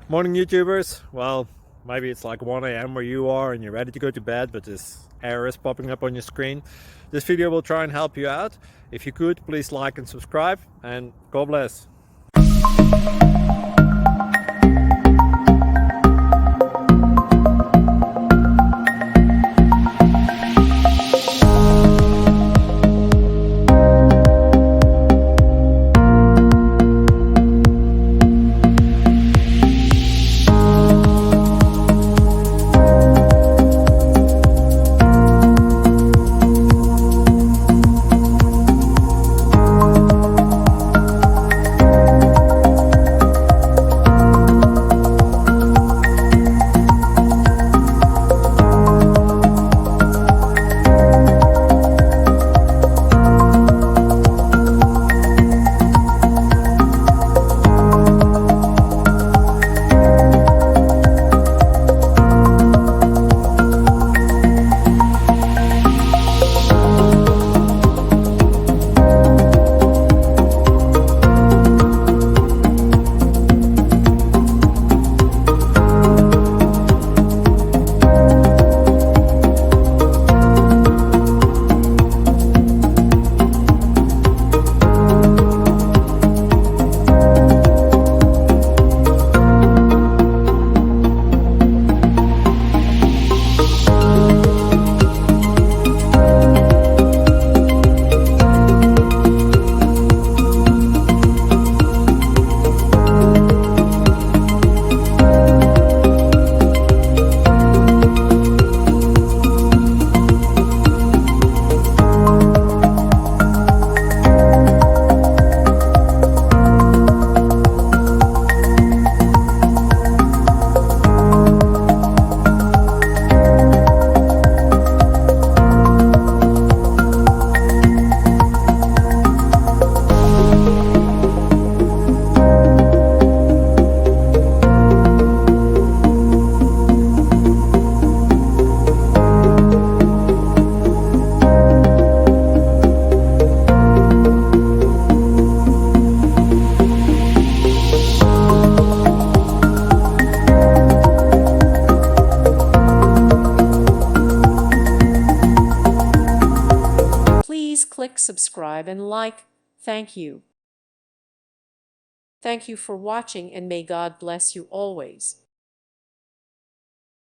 Morning YouTubers. Well, maybe it's like 1 a.m. where you are and you're ready to go to bed, but this error is popping up on your screen. This video will try and help you out. If you could, please like and subscribe, and God bless. Please click subscribe and like. Thank you. Thank you for watching, and may God bless you always.